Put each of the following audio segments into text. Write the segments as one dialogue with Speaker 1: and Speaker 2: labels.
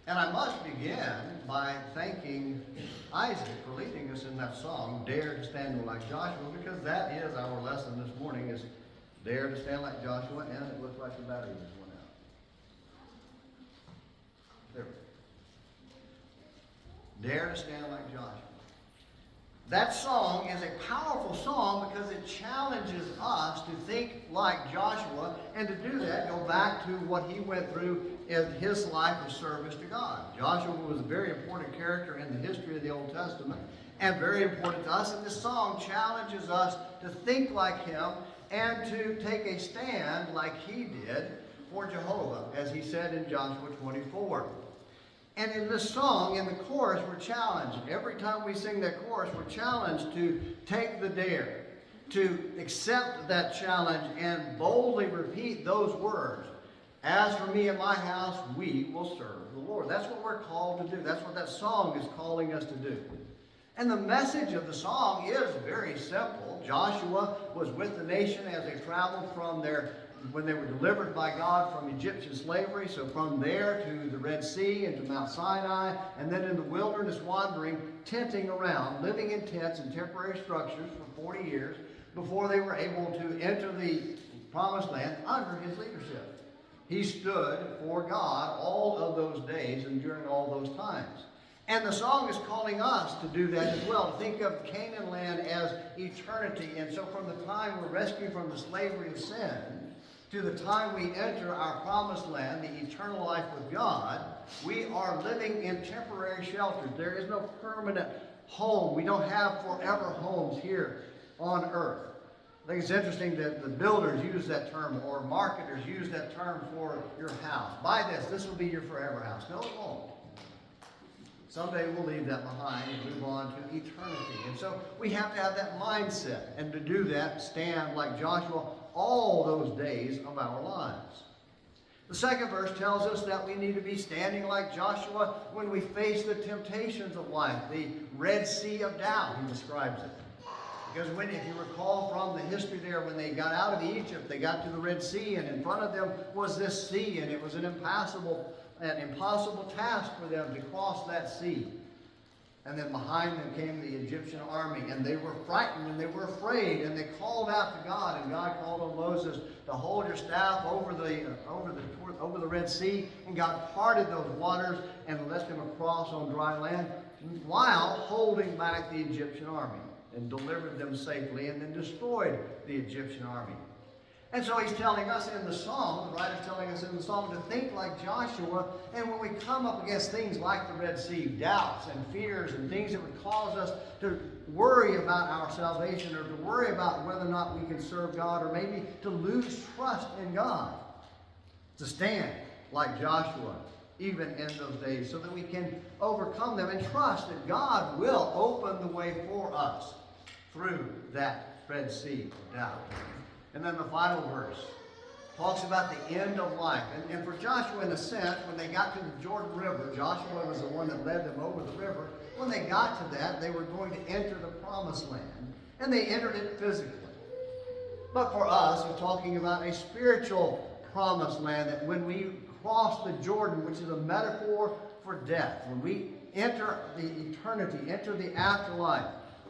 Speaker 1: And I must begin by thanking Isaac for leading us in that song, Dare to Stand Like Joshua, because that is our lesson this morning, is dare to stand like Joshua, and it looks like the battery just went out. There we go. Dare to stand like Joshua. That song is a powerful song because it challenges us to think like Joshua, and to do that, go back to what he went through in his life of service to God. Joshua was a very important character in the history of the Old Testament, and very important to us, and this song challenges us to think like him and to take a stand like he did for Jehovah, as he said in Joshua 24. And in this song, in the chorus, we're challenged. Every time we sing that chorus, we're challenged to take the dare, to accept that challenge and boldly repeat those words. As for me and my house, we will serve the Lord. That's what we're called to do. That's what that song is calling us to do. And the message of the song is very simple. Joshua was with the nation as they traveled when they were delivered by God from Egyptian slavery. So from there to the Red Sea and to Mount Sinai, and then in the wilderness wandering, tenting around, living in tents and temporary structures for 40 years before they were able to enter the promised land under his leadership. He stood for God all of those days and during all those times. And the song is calling us to do that as well, to think of Canaan land as eternity. And so from the time we're rescued from the slavery of sin to the time we enter our promised land, the eternal life with God, we are living in temporary shelters. There is no permanent home. We don't have forever homes here on earth. I think it's interesting that the builders use that term, or marketers use that term for your house. Buy this, this will be your forever house. No, it won't. Someday we'll leave that behind and move on to eternity. And so we have to have that mindset. And to do that, stand like Joshua all those days of our lives. The second verse tells us that we need to be standing like Joshua when we face the temptations of life. The Red Sea of doubt, he describes it. Because if you recall from the history there, when they got out of Egypt, they got to the Red Sea, and in front of them was this sea, and it was an impossible task for them to cross that sea. And then behind them came the Egyptian army, and they were frightened and they were afraid, and they called out to God, and God called on Moses to hold your staff over the Red Sea, and God parted those waters and let them across on dry land while holding back the Egyptian army, and delivered them safely, and then destroyed the Egyptian army. And so he's telling us in the psalm, the writer's telling us in the psalm, to think like Joshua. And when we come up against things like the Red Sea, doubts and fears and things that would cause us to worry about our salvation, or to worry about whether or not we can serve God, or maybe to lose trust in God, to stand like Joshua even in those days, so that we can overcome them and trust that God will open the way for us through that Red Sea of doubt. And then the final verse talks about the end of life. And for Joshua, in a sense, when they got to the Jordan River, Joshua was the one that led them over the river. When they got to that, they were going to enter the promised land. And they entered it physically. But for us, we're talking about a spiritual promised land, that when we cross the Jordan, which is a metaphor for death, when we enter the eternity, enter the afterlife,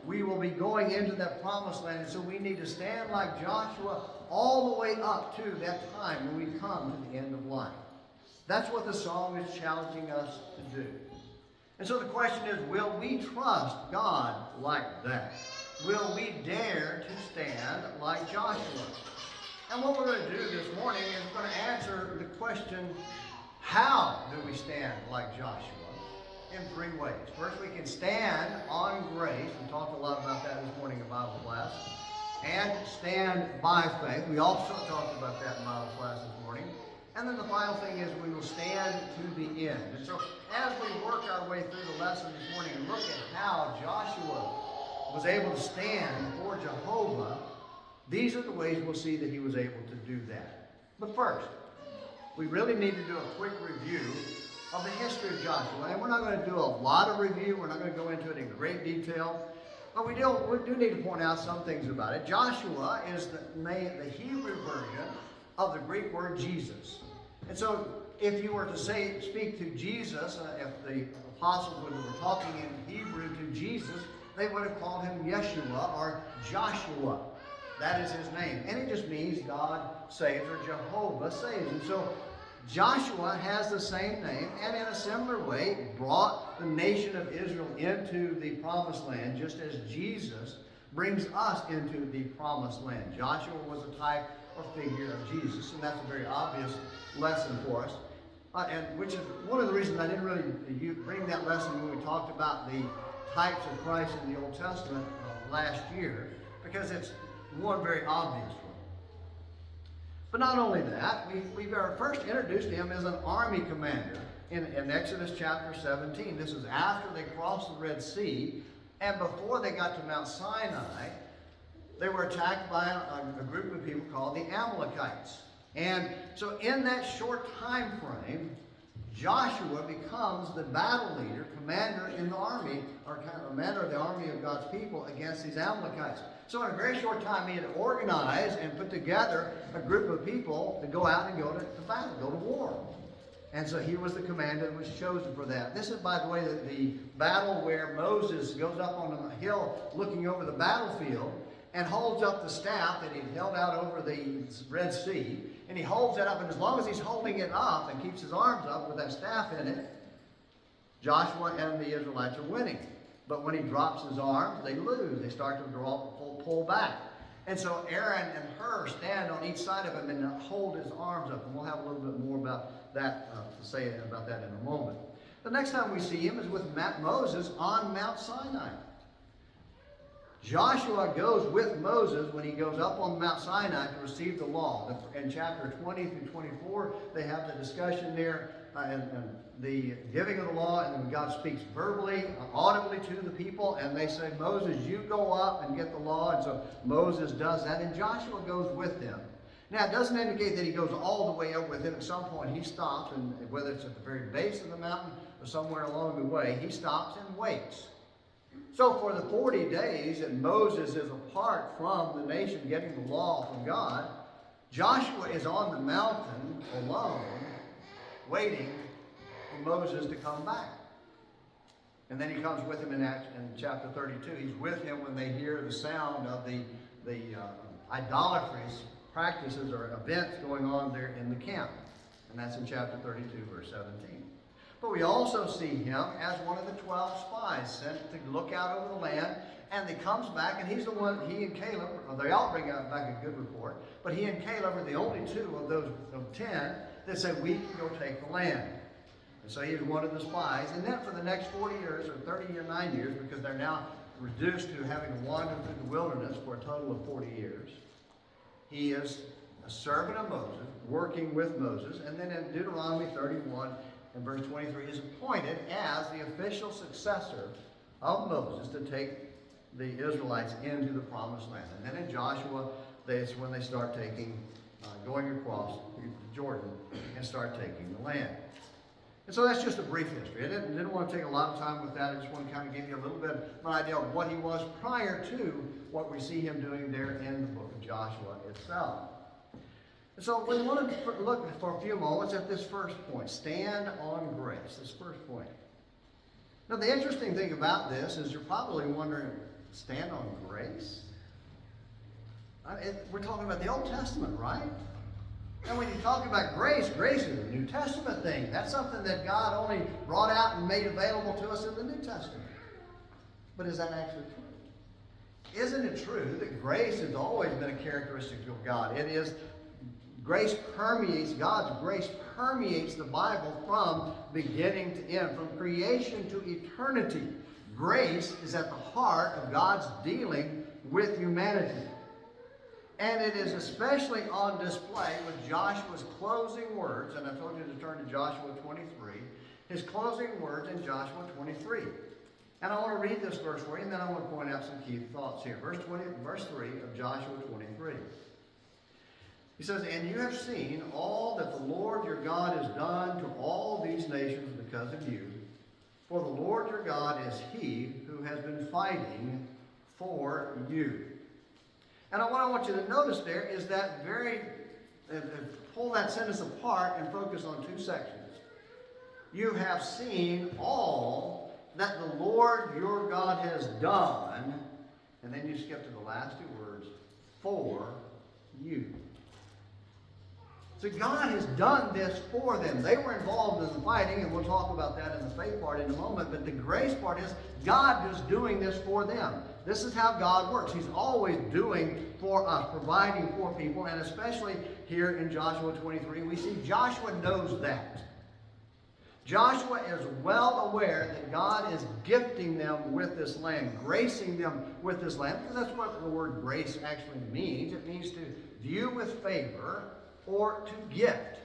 Speaker 1: we will be going into that promised land. And so we need to stand like Joshua all the way up to that time when we come to the end of life. That's what the song is challenging us to do. And so the question is, will we trust God like that? Will we dare to stand like Joshua? And what we're going to do this morning is we're going to answer the question, how do we stand like Joshua? In three ways. First, we can stand on grace. We talked a lot about that this morning in Bible class. And stand by faith. We also talked about that in Bible class this morning. And then the final thing is we will stand to the end. And so as we work our way through the lesson this morning and look at how Joshua was able to stand before Jehovah, these are the ways we'll see that he was able to do that. But first, we really need to do a quick review of the history of Joshua. And we're not going to do a lot of review. We're not going to go into it in great detail. But we do need to point out some things about it. Joshua is the Hebrew version of the Greek word Jesus. And so if you were to speak to Jesus, if the apostles were talking in Hebrew to Jesus, they would have called him Yeshua or Joshua. That is his name. And it just means God saves or Jehovah saves. And so Joshua has the same name, and in a similar way brought the nation of Israel into the promised land, just as Jesus brings us into the promised land. Joshua was a type or figure of Jesus, and that's a very obvious lesson for us. And which is one of the reasons I didn't really bring that lesson when we talked about the types of Christ in the Old Testament last year, because it's one very obvious one. But not only that, we first introduced him as an army commander in Exodus chapter 17. This is after they crossed the Red Sea, and before they got to Mount Sinai, they were attacked by a group of people called the Amalekites. And so in that short time frame, Joshua becomes the battle leader, commander in the army, or commander of the army of God's people against these Amalekites. So in a very short time, he had organized and put together a group of people to go out and go to battle, go to war. And so he was the commander that was chosen for that. This is, by the way, the battle where Moses goes up on a hill looking over the battlefield and holds up the staff that he held out over the Red Sea. And he holds it up, and as long as he's holding it up and keeps his arms up with that staff in it, Joshua and the Israelites are winning. But when he drops his arms, they lose. They start to pull back. And so Aaron and Hur stand on each side of him and hold his arms up. And we'll have a little bit more about that to say about that in a moment. The next time we see him is with Moses on Mount Sinai. Joshua goes with Moses when he goes up on Mount Sinai to receive the law. In chapter 20 through 24, they have the discussion there and the giving of the law, and then God speaks verbally, audibly to the people, and they say, Moses, you go up and get the law. And so Moses does that, and Joshua goes with him. Now, it doesn't indicate that he goes all the way up with him. At some point, he stops, and whether it's at the very base of the mountain or somewhere along the way, he stops and waits. So for the 40 days that Moses is apart from the nation getting the law from God, Joshua is on the mountain alone, waiting for Moses to come back. And then he comes with him in chapter 32. He's with him when they hear the sound of the idolatrous practices or events going on there in the camp. And that's in chapter 32, verse 17. But we also see him as one of the 12 spies sent to look out over the land. And he comes back, and he's the one, he and Caleb, they all bring back a good report, but he and Caleb are the only two of those of 10 that say, we can go take the land. And so he's one of the spies. And then for the next 40 years, or 30 or 9 years, because they're now reduced to having to wander through the wilderness for a total of 40 years, he is a servant of Moses, working with Moses. And then in Deuteronomy 31 and verse 23, is appointed as the official successor of Moses to take the Israelites into the promised land. And then in Joshua, that's when they start going across Jordan and start taking the land. And so that's just a brief history. I didn't want to take a lot of time with that. I just want to kind of give you a little bit of an idea of what he was prior to what we see him doing there in the book of Joshua itself. And so we want to look for a few moments at this first point, stand on grace, this first point. Now the interesting thing about this is you're probably wondering, stand on grace? We're talking about the Old Testament, right? And when you talk about grace, grace is a New Testament thing. That's something that God only brought out and made available to us in the New Testament. But is that actually true? Isn't it true that grace has always been a characteristic of God? It is, grace permeates, God's grace permeates the Bible from beginning to end, from creation to eternity. Grace is at the heart of God's dealing with humanity. And it is especially on display with Joshua's closing words, and I told you to turn to Joshua 23, his closing words in Joshua 23. And I want to read this verse for you, and then I want to point out some key thoughts here. Verse 3 of Joshua 23. He says, and you have seen all that the Lord your God has done to all these nations because of you. For the Lord your God is he who has been fighting for you. And what I want you to notice there is that very pull that sentence apart and focus on two sections. You have seen all that the Lord your God has done, and then you skip to the last two words, for you. So God has done this for them. They were involved in the fighting, and we'll talk about that in the faith part in a moment, but the grace part is God is doing this for them. This is how God works. He's always doing for us, providing for people, and especially here in Joshua 23, we see Joshua knows that. Joshua is well aware that God is gifting them with this land, gracing them with this land, because that's what the word grace actually means. It means to view with favor or to gift.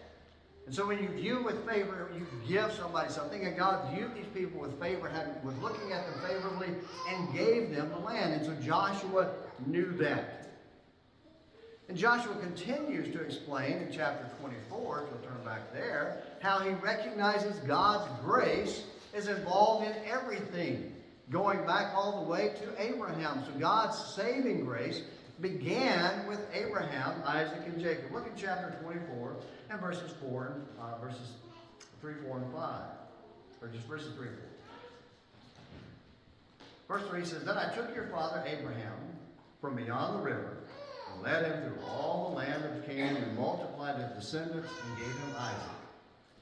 Speaker 1: And so when you view with favor, you give somebody something, and God viewed these people with favor, was looking at them favorably, and gave them the land. And so Joshua knew that. And Joshua continues to explain in chapter 24, if you'll turn back there, how he recognizes God's grace is involved in everything, going back all the way to Abraham. So God's saving grace began with Abraham, Isaac, and Jacob. Look at chapter 24 and verses 3, 4, and 5. Or just verses 3 and 4. Verse 3 says, Then I took your father Abraham from beyond the river, and led him through all the land of Canaan, and multiplied his descendants, and gave him Isaac.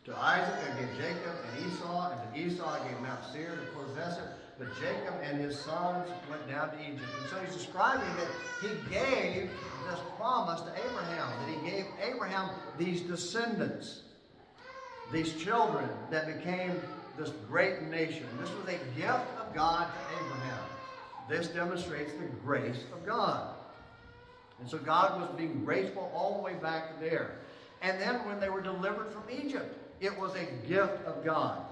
Speaker 1: To Isaac I gave Jacob and Esau, and to Esau I gave Mount Seir to possess it. But Jacob and his sons went down to Egypt. And so he's describing that he gave this promise to Abraham, that he gave Abraham these descendants, these children that became this great nation. This was a gift of God to Abraham. This demonstrates the grace of God. And so God was being graceful all the way back there. And then when they were delivered from Egypt, it was a gift of God.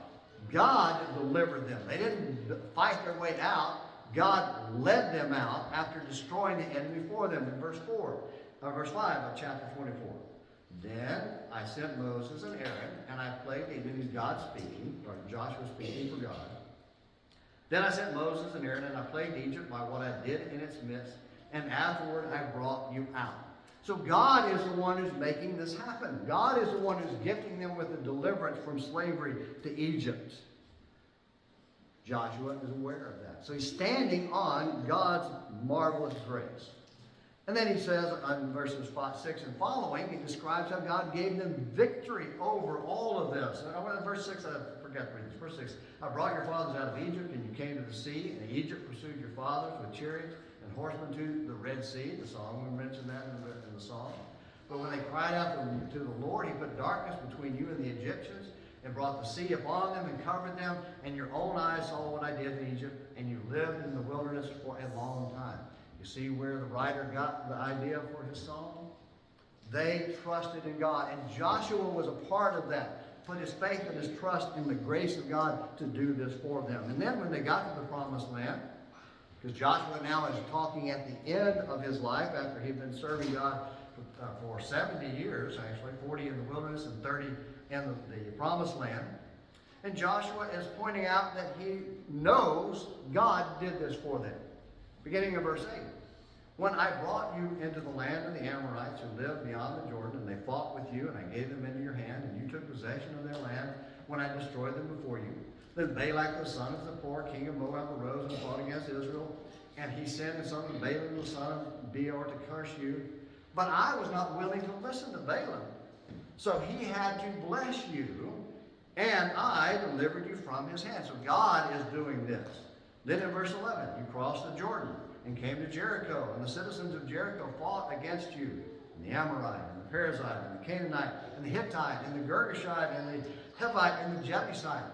Speaker 1: God delivered them. They didn't fight their way out. God led them out after destroying the enemy for them. In verse 5 of chapter 24. Then I sent Moses and Aaron, and I plagued Egypt. He's God speaking, or Joshua speaking for God. Then I sent Moses and Aaron, and I plagued Egypt by what I did in its midst, and afterward I brought you out. So God is the one who's making this happen. God is the one who's gifting them with the deliverance from slavery to Egypt. Joshua is aware of that. So he's standing on God's marvelous grace. And then he says in verses 5, 6 and following, he describes how God gave them victory over all of this. And verse 6, I forgot to read this. Verse 6, I brought your fathers out of Egypt, and you came to the sea, and Egypt pursued your fathers with chariots and horsemen to the Red Sea. The song, we mentioned that in the song. But when they cried out to the Lord, he put darkness between you and the Egyptians, and brought the sea upon them and covered them, and your own eyes saw what I did in Egypt, and you lived in the wilderness for a long time. You see where the writer got the idea for his song? They trusted in God, and Joshua was a part of that. Put his faith and his trust in the grace of God to do this for them. And then when they got to the promised land, because Joshua now is talking at the end of his life after he'd been serving God for 70 years, actually, 40 in the wilderness and 30 in the promised land. And Joshua is pointing out that he knows God did this for them. Beginning of verse 8. When I brought you into the land of the Amorites who lived beyond the Jordan, and they fought with you, and I gave them into your hand, and you took possession of their land when I destroyed them before you. Then Balak the son of Zippor, king of Moab, arose and fought against Israel, and he sent his son Balaam the son of Beor to curse you. But I was not willing to listen to Balaam. So he had to bless you, and I delivered you from his hand. So God is doing this. Then in verse 11, you crossed the Jordan and came to Jericho, and the citizens of Jericho fought against you, and the Amorite, and the Perizzite, and the Canaanite, and the Hittite, and the Girgashite, and the Hivite, and the Jebusite.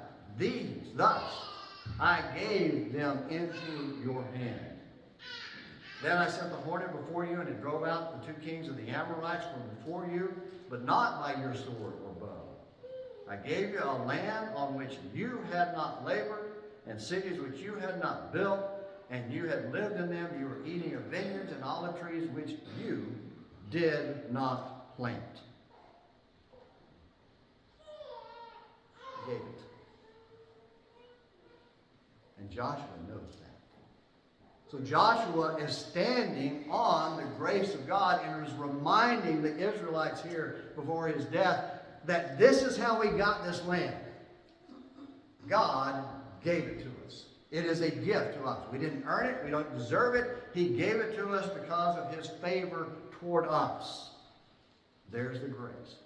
Speaker 1: Thus I gave them into your hand. Then I sent the hornet before you, and it drove out the two kings of the Amorites from before you, but not by your sword or bow. I gave you a land on which you had not labored, and cities which you had not built, and you had lived in them. You were eating of vineyards and olive trees which you did not plant. He gave it. And Joshua knows that. So Joshua is standing on the grace of God and is reminding the Israelites here before his death that this is how we got this land. God gave it to us. It is a gift to us. We didn't earn it. We don't deserve it. He gave it to us because of his favor toward us. There's the grace.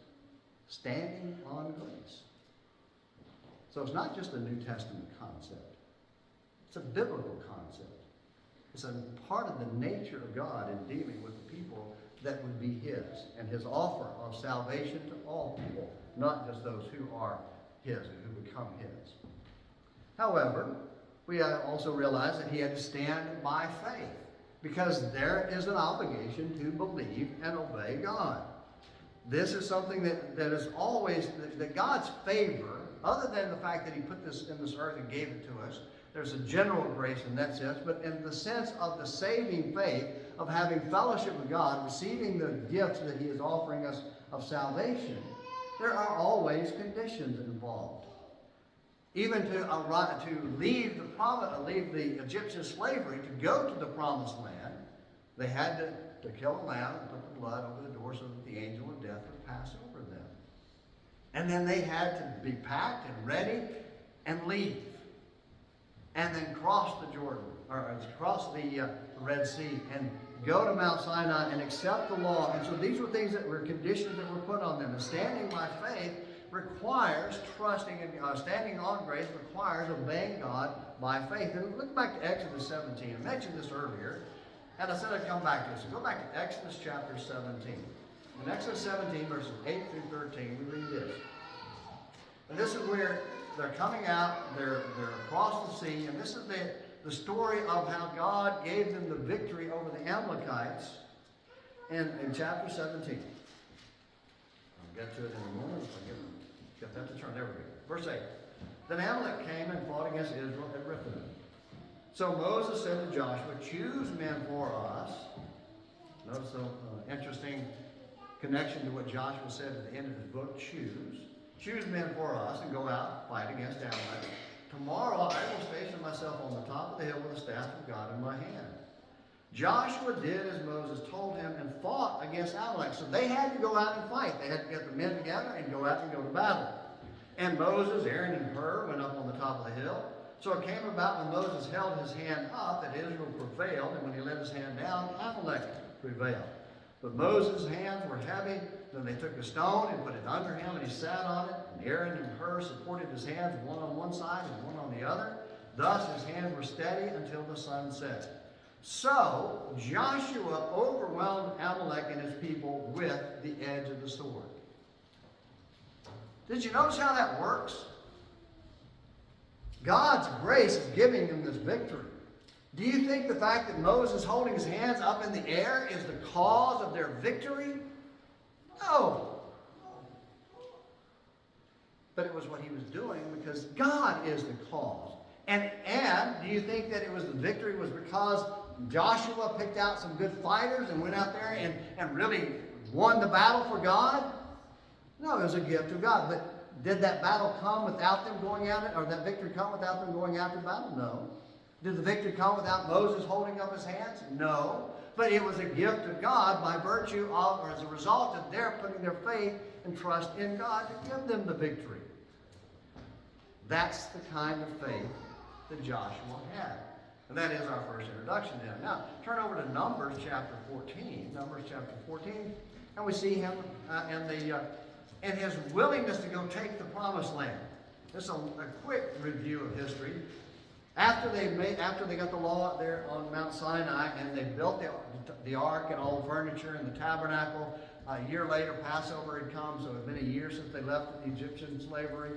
Speaker 1: Standing on grace. So it's not just a New Testament concept. It's a biblical concept. It's a part of the nature of God in dealing with the people that would be his, and his offer of salvation to all people, not just those who are his and who become his. However, we also realize that he had to stand by faith, because there is an obligation to believe and obey God. This is something that is always, that God's favor, other than the fact that he put this in this earth and gave it to us, there's a general grace in that sense, but in the sense of the saving faith, of having fellowship with God, receiving the gifts that he is offering us of salvation, there are always conditions involved. Even to leave the Egyptian slavery, to go to the promised land, they had to kill a lamb and put the blood over the door so that the angel of death would pass over them. And then they had to be packed and ready and leave. And then cross the Jordan, or cross the Red Sea, and go to Mount Sinai and accept the law. And so these were things that were conditions that were put on them. And standing by faith requires trusting, and standing on grace requires obeying God by faith. And look back to Exodus 17. I mentioned this earlier, and I said I'd come back to this. So go back to Exodus chapter 17. In Exodus 17, verses 8 through 13, we read this. And this is where they're coming out, they're across the sea, and this is the story of how God gave them the victory over the Amalekites in chapter 17. I'll get to it in a moment. I'll get that to turn. There we go. Verse 8. Then Amalek came and fought against Israel at Rephidim. So Moses said to Joshua, choose men for us. Notice the interesting connection to what Joshua said at the end of his book, choose. Choose men for us and go out and fight against Amalek. Tomorrow I will station myself on the top of the hill with the staff of God in my hand. Joshua did as Moses told him and fought against Amalek. So they had to go out and fight. They had to get the men together and go out and go to battle. And Moses, Aaron, and Hur went up on the top of the hill. So it came about when Moses held his hand up that Israel prevailed, and when he let his hand down, Amalek prevailed. But Moses' hands were heavy. Then they took a stone and put it under him, and he sat on it. And Aaron and Hur supported his hands, one on one side and one on the other. Thus his hands were steady until the sun set. So Joshua overwhelmed Amalek and his people with the edge of the sword. Did you notice how that works? God's grace is giving them this victory. Do you think the fact that Moses holding his hands up in the air is the cause of their victory? No. But it was what he was doing because God is the cause. And do you think that the victory was because Joshua picked out some good fighters and went out there and really won the battle for God? No, it was a gift of God. But did that battle come without them going at it, or that victory come without them going after the battle? No. Did the victory come without Moses holding up his hands? No. But it was a gift of God by virtue of, or as a result of their putting their faith and trust in God to give them the victory. That's the kind of faith that Joshua had. And that is our first introduction to him. Now, turn over to Numbers chapter 14. Numbers chapter 14. And we see him and his willingness to go take the promised land. Just a quick review of history. After they got the law there on Mount Sinai and they built the ark and all the furniture and the tabernacle, a year later Passover had come, so it had been a year since they left the Egyptian slavery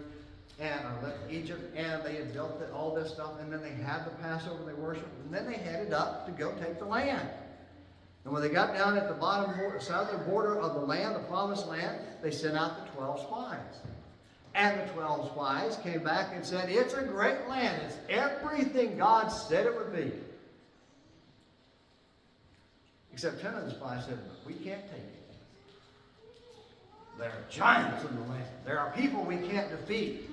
Speaker 1: and left Egypt, and they had built all this stuff, and then they had the Passover they worshiped, and then they headed up to go take the land. And when they got down at the southern border of the land, the promised land, they sent out the 12 spies. And the 12 spies came back and said, it's a great land. It's everything God said it would be. Except 10 of the spies said, we can't take it. There are giants in the land. There are people we can't defeat.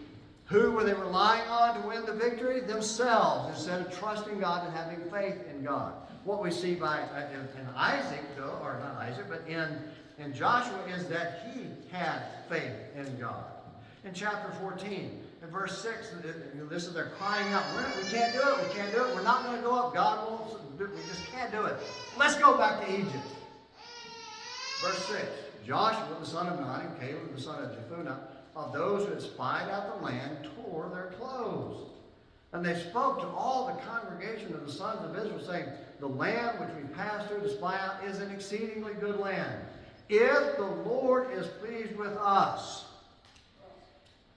Speaker 1: Who were they relying on to win the victory? Themselves, instead of trusting God and having faith in God. What we see in Isaac, though, or not Isaac, but in Joshua, is that he had faith in God. In chapter 14, in verse 6, this is they're crying out, we can't do it, we can't do it, we're not going to go up, God won't do it, we just can't do it. Let's go back to Egypt. Verse 6, Joshua, the son of Nun, and Caleb, the son of Jephunneh, of those who had spied out the land, tore their clothes. And they spoke to all the congregation of the sons of Israel, saying, the land which we passed through to spy out is an exceedingly good land. If the Lord is pleased with us.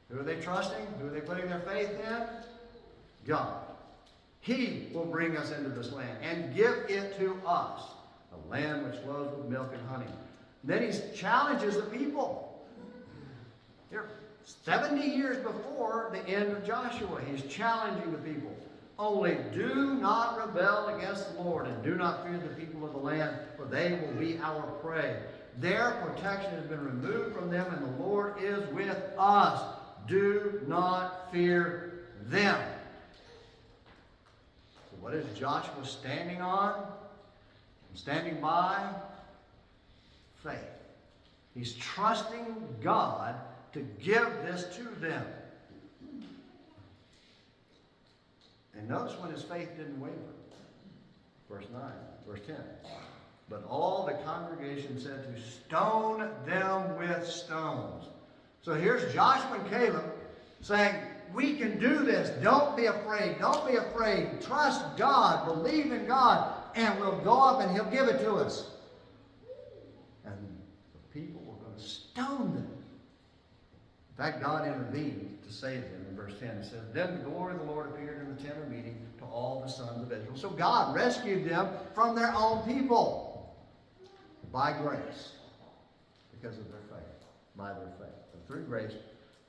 Speaker 1: Who are they trusting? Who are they putting their faith in? God. He will bring us into this land and give it to us, a land which flows with milk and honey. Then he challenges the people. Here, 70 years before the end of Joshua, he's challenging the people. Only do not rebel against the Lord, and do not fear the people of the land, for they will be our prey. Their protection has been removed from them, and the Lord is with us. Do not fear them. So what is Joshua standing on? Standing by? Faith. He's trusting God to give this to them. And notice when his faith didn't waver. Verse 9, verse 10. But all the congregation said to stone them with stones. So here's Joshua and Caleb saying, we can do this. Don't be afraid. Don't be afraid. Trust God. Believe in God. And we'll go up and he'll give it to us. And the people were going to stone them. In fact, God intervened to save them. In verse 10 it says, then the glory of the Lord appeared in the tent of meeting to all the sons of Israel. So God rescued them from their own people by grace because of their faith, by their faith. So through grace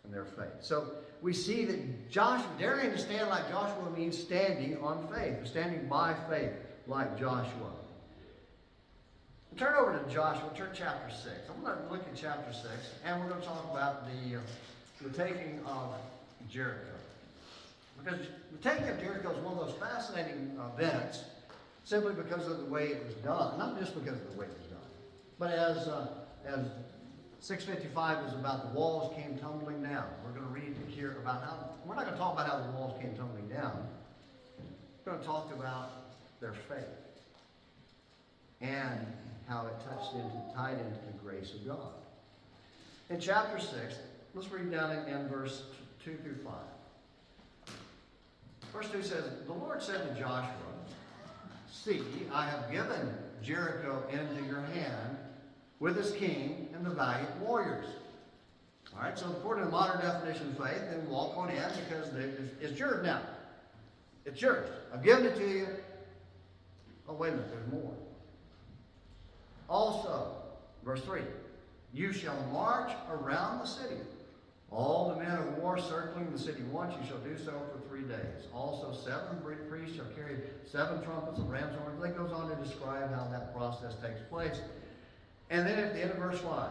Speaker 1: and their faith. So we see that Joshua, daring to stand like Joshua means standing on faith, standing by faith like Joshua. Turn over to Joshua, turn chapter 6. I'm going to look at chapter 6, and we're going to talk about the taking of Jericho. Because the taking of Jericho is one of those fascinating events, simply because of the way it was done. Not just because of the way it was done, but as 655 is about the walls came tumbling down. We're going to read here about how, we're not going to talk about how the walls came tumbling down. We're going to talk about their faith and how it tied into the grace of God. In chapter 6, let's read down in verse 2 through 5. Verse 2 says, the Lord said to Joshua, see, I have given Jericho into your hand with its king and the valiant warriors. All right, so according to the modern definition of faith, then walk on in because it's yours now. It's yours. I've given it to you. Oh, wait a minute, there's more. Also, verse 3, you shall march around the city. All the men of war circling the city once, you shall do so for 3 days. Also, 7 priests shall carry 7 trumpets and ram's horns. That goes on to describe how that process takes place. And then at the end of verse 5,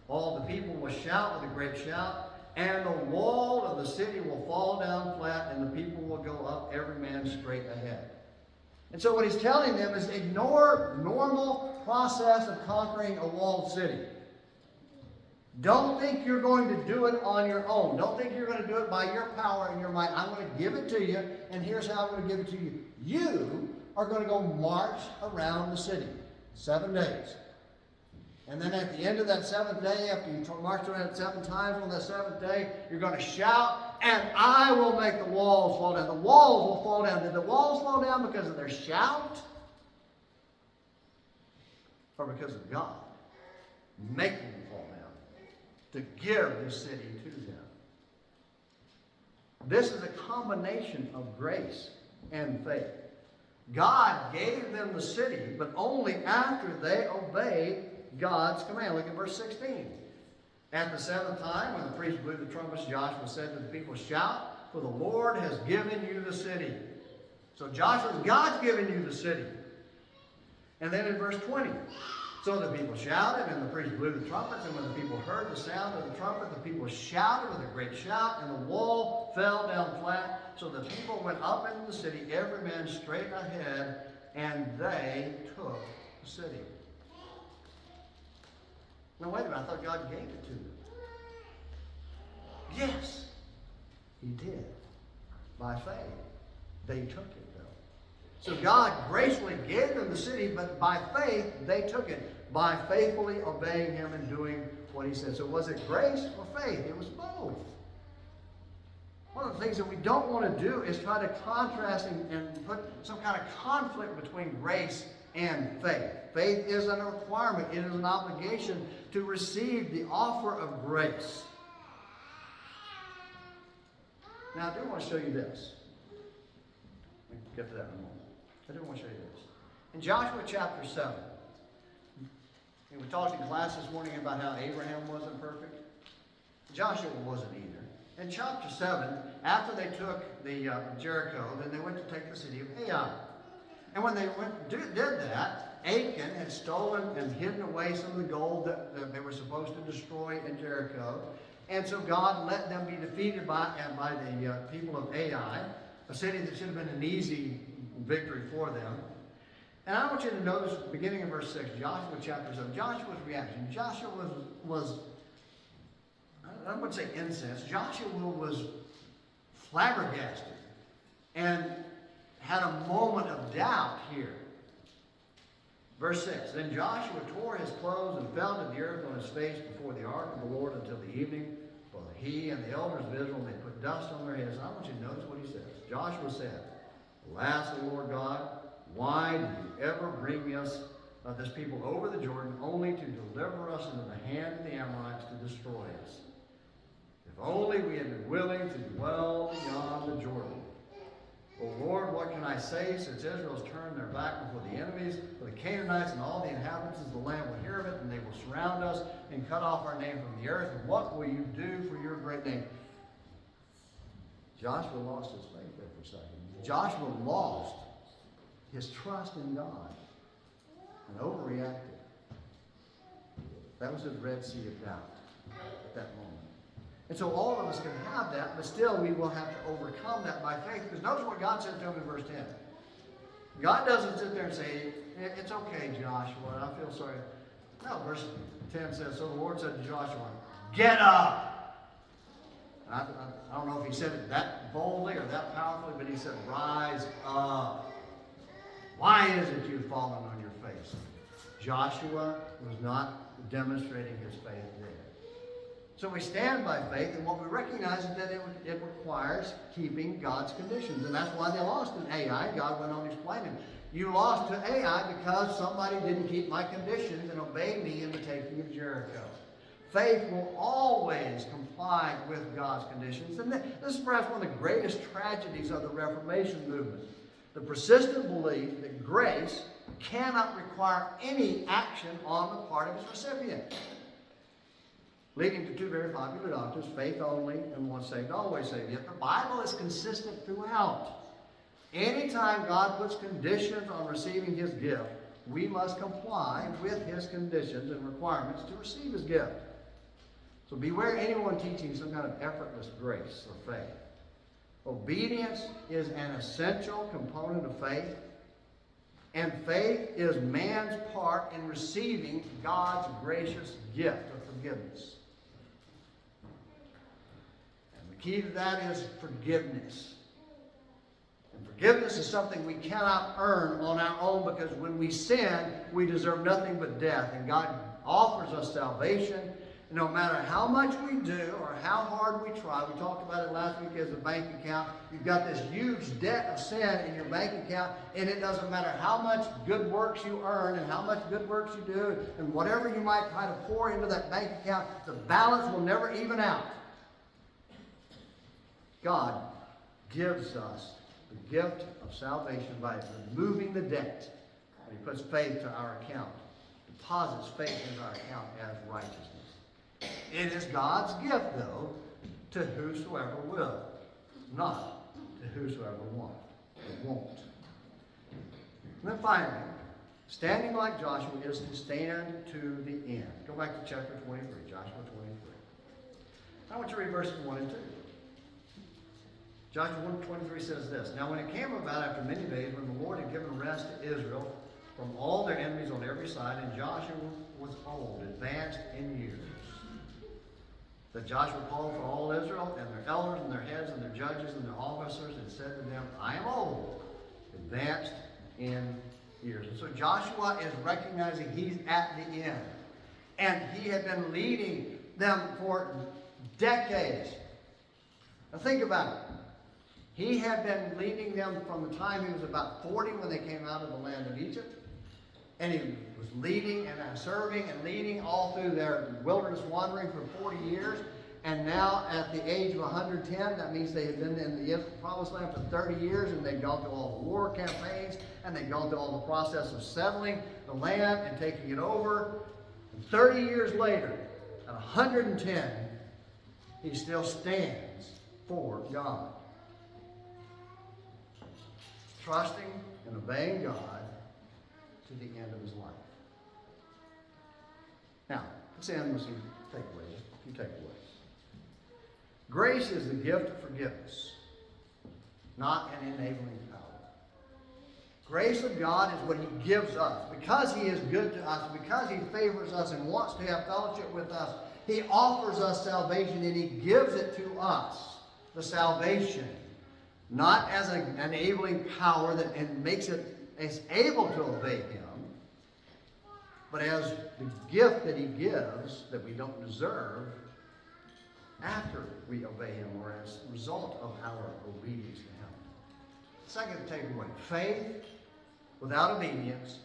Speaker 1: all the people will shout with a great shout, and the wall of the city will fall down flat, and the people will go up, every man straight ahead. And so what he's telling them is ignore normal process of conquering a walled city. Don't think you're going to do it on your own. Don't think you're going to do it by your power and your might. I'm going to give it to you, and here's how I'm going to give it to you. You are going to go march around the city 7 days. And then at the end of that 7th day, after you march around it 7 times on that 7th day, you're going to shout, and I will make the walls fall down. The walls will fall down. Did the walls fall down because of their shout? Or because of God making them fall down to give the city to them? This is a combination of grace and faith. God gave them the city, but only after they obeyed God's command. Look at verse 16. At the 7th time, when the priest blew the trumpets, Joshua said to the people, shout, for the Lord has given you the city. So Joshua, God's given you the city. And then in verse 20, So the people shouted, and the priest blew the trumpets, and when the people heard the sound of the trumpet, the people shouted with a great shout, and the wall fell down flat. So the people went up into the city, every man straight ahead, and they took the city. Now wait a minute, I thought God gave it to them. Yes, He did. By faith. They took it, though. So God gracefully gave them the city, but by faith, they took it. By faithfully obeying Him and doing what He said. So was it grace or faith? It was both. One of the things that we don't want to do is try to contrast and put some kind of conflict between grace and faith. Faith is a requirement. It is an obligation to receive the offer of grace. Now, I do want to show you this. We'll get to that in a moment. I do want to show you this. In Joshua chapter 7, we talked in class this morning about how Abraham wasn't perfect. Joshua wasn't either. In chapter 7, after they took the Jericho, then they went to take the city of Ai. And when they did that, Achan had stolen and hidden away some of the gold that they were supposed to destroy in Jericho. And so God let them be defeated by the people of Ai, a city that should have been an easy victory for them. And I want you to notice at the beginning of verse 6, Joshua chapter 7, Joshua's reaction. Joshua was I wouldn't say incensed. Joshua was flabbergasted and had a moment of doubt here. Verse 6, Then Joshua tore his clothes and fell to the earth on his face before the ark of the Lord until the evening. For he and the elders of Israel, they put dust on their heads. And I want you to notice what he says. Joshua said, Alas, O Lord God, why did you ever bring us, this people, over the Jordan, only to deliver us into the hand of the Amorites to destroy us? If only we had been willing to dwell beyond the Jordan. O Lord, what can I say, since Israel has turned their back before the enemies, for the Canaanites and all the inhabitants of the land will hear of it, and they will surround us and cut off our name from the earth. And what will you do for your great name? Joshua lost his faith there for a second. Joshua lost his trust in God and overreacted. That was his Red Sea of doubt at that moment. And so all of us can have that, but still we will have to overcome that by faith. Because notice what God says to him in verse 10. God doesn't sit there and say, it's okay, Joshua, I feel sorry. No, verse 10 says, So the Lord said to Joshua, Get up! I don't know if he said it that boldly or that powerfully, but he said, Rise up. Why is it you've fallen on your face? Joshua was not demonstrating his faith there. So we stand by faith, and what we recognize is that it requires keeping God's conditions. And that's why they lost in Ai. God went on explaining, You lost to Ai because somebody didn't keep my conditions and obey me in the taking of Jericho. Faith will always comply with God's conditions. And this is perhaps one of the greatest tragedies of the Reformation movement. The persistent belief that grace cannot require any action on the part of its recipient. Leading to two very popular doctrines, faith only and once saved, always saved. Yet the Bible is consistent throughout. Anytime God puts conditions on receiving His gift, we must comply with His conditions and requirements to receive His gift. So beware anyone teaching some kind of effortless grace or faith. Obedience is an essential component of faith, and faith is man's part in receiving God's gracious gift of forgiveness. Key to that is forgiveness. And forgiveness is something we cannot earn on our own, because when we sin, we deserve nothing but death. And God offers us salvation. And no matter how much we do or how hard we try, we talked about it last week as a bank account. You've got this huge debt of sin in your bank account, and it doesn't matter how much good works you earn and how much good works you do and whatever you might try to pour into that bank account, the balance will never even out. God gives us the gift of salvation by removing the debt. And He puts faith to our account, deposits faith into our account as righteousness. It is God's gift, though, to whosoever will, not to whosoever won't. And then finally, Standing like Joshua is to stand to the end. Go back to chapter 23, Joshua 23. I want you to read verses 1 and 2. Joshua 1:23 says this, Now when it came about after many days, when the Lord had given rest to Israel from all their enemies on every side, and Joshua was old, advanced in years, that Joshua called for all Israel, and their elders, and their heads, and their judges, and their officers, and said to them, I am old, advanced in years. And so Joshua is recognizing he's at the end. And he had been leading them for decades. Now think about it. He had been leading them from the time he was about 40 when they came out of the land of Egypt. And he was leading and serving and leading all through their wilderness wandering for 40 years. And now at the age of 110, that means they had been in the promised land for 30 years, and they'd gone through all the war campaigns, and they'd gone through all the process of settling the land and taking it over. And 30 years later, at 110, he still stands for God, trusting and obeying God to the end of his life. Now, let's end with some takeaways, a few takeaways. Grace is the gift of forgiveness, not an enabling power. Grace of God is what he gives us. Because he is good to us, because he favors us and wants to have fellowship with us, he offers us salvation and he gives it to us, the salvation, not as an enabling power that makes it as able to obey him, but as the gift that he gives that we don't deserve after we obey him, or as a result of our obedience to him. Second takeaway, faith without obedience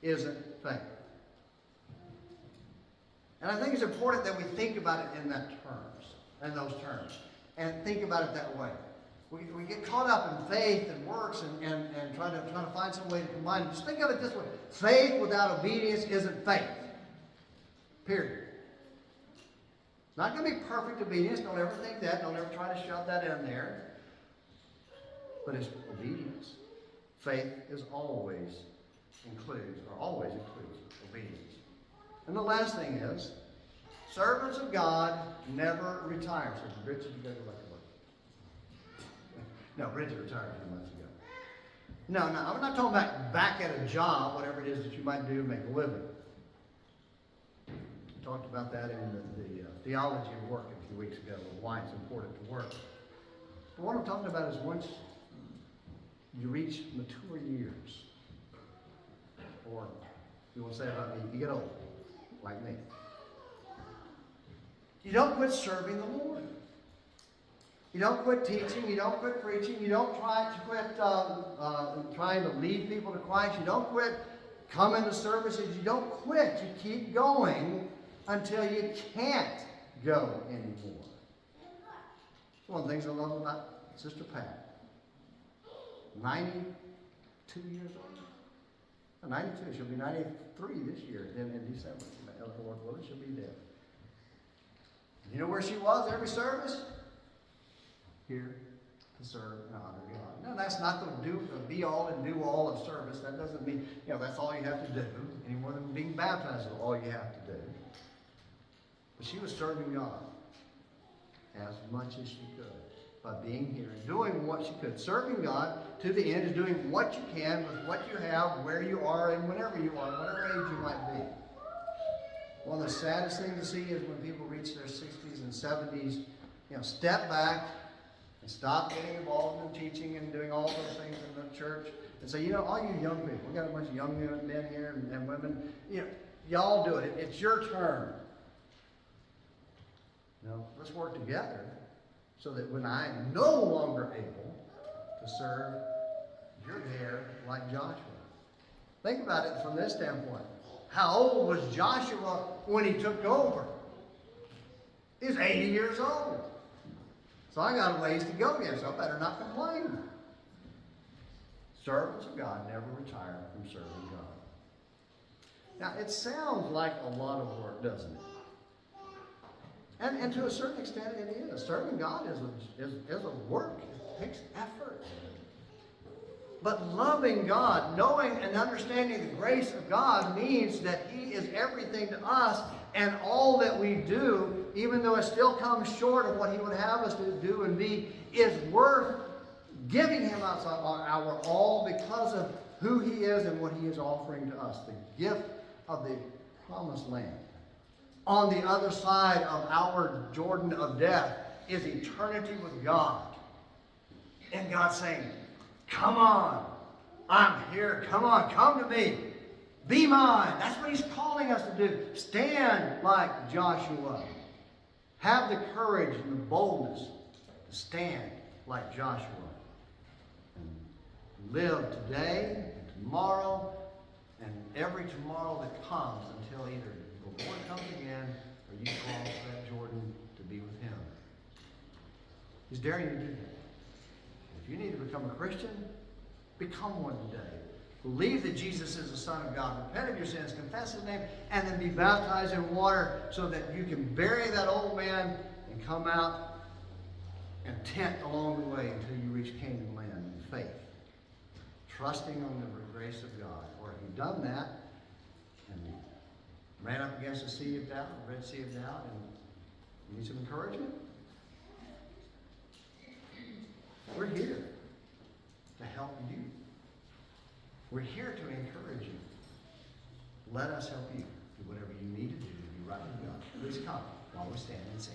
Speaker 1: isn't faith. And I think it's important that we think about it in those terms, and think about it that way. We get caught up in faith and works and try to find some way to combine it. Just think of it this way. Faith without obedience isn't faith. Period. Not going to be perfect obedience. Don't ever think that. Don't ever try to shove that in there. But it's obedience. Faith always includes obedience. And the last thing is, servants of God never retire. So Bridget, you got to go back to work. No, Bridget retired a few months ago. No, I'm not talking about back at a job, whatever it is that you might do to make a living. We talked about that in the theology of work a few weeks ago, why it's important to work. But what I'm talking about is once you reach mature years, or you want to say about me, you get old, like me. You don't quit serving the Lord. You don't quit teaching. You don't quit preaching. You don't quit trying to lead people to Christ. You don't quit coming to services. You don't quit. You keep going until you can't go anymore. It's one of the things I love about Sister Pat. 92 years old. 92. She'll be 93 this year in December. Lord willing, she'll be there. You know where she was every service? Here to serve and honor God. Now, that's not the be all and do all of service. That doesn't mean, that's all you have to do. Any more than being baptized is all you have to do. But she was serving God as much as she could by being here and doing what she could. Serving God to the end is doing what you can with what you have, where you are, and whenever you are, whatever age you might be. One of the saddest things to see is when people reach their 60s and 70s, step back and stop getting involved in teaching and doing all those things in the church and say, all you young people, we got a bunch of young men here and women, y'all do it. It's your turn. Let's work together so that when I am no longer able to serve, you're there like Joshua. Think about it from this standpoint. How old was Joshua when he took over? He was 80 years old. So I got a ways to go yet, so I better not complain. Servants of God never retire from serving God. Now, it sounds like a lot of work, doesn't it? And to a certain extent, it is. Serving God is a work. It takes effort. But loving God, knowing and understanding the grace of God means that He is everything to us, and all that we do, even though it still comes short of what He would have us to do and be, is worth giving Him us our all because of who He is and what He is offering to us. The gift of the promised land. On the other side of our Jordan of death is eternity with God. And God saying, come on, I'm here, come on, come to me. Be mine. That's what He's calling us to do. Stand like Joshua. Have the courage and the boldness to stand like Joshua. And live today and tomorrow and every tomorrow that comes until either the Lord comes again or you cross that Jordan to be with Him. He's daring you to do that. If you need to become a Christian, become one today. Believe that Jesus is the Son of God. Repent of your sins, confess His name, and then be baptized in water so that you can bury that old man and come out and tent along the way until you reach Canaan land in faith, trusting on the grace of God. Or if you've done that and ran up against the sea of doubt, the Red Sea of doubt, and you need some encouragement, we're here to help you. We're here to encourage you. Let us help you do whatever you need to do to be right with God. Please come while we stand and sing.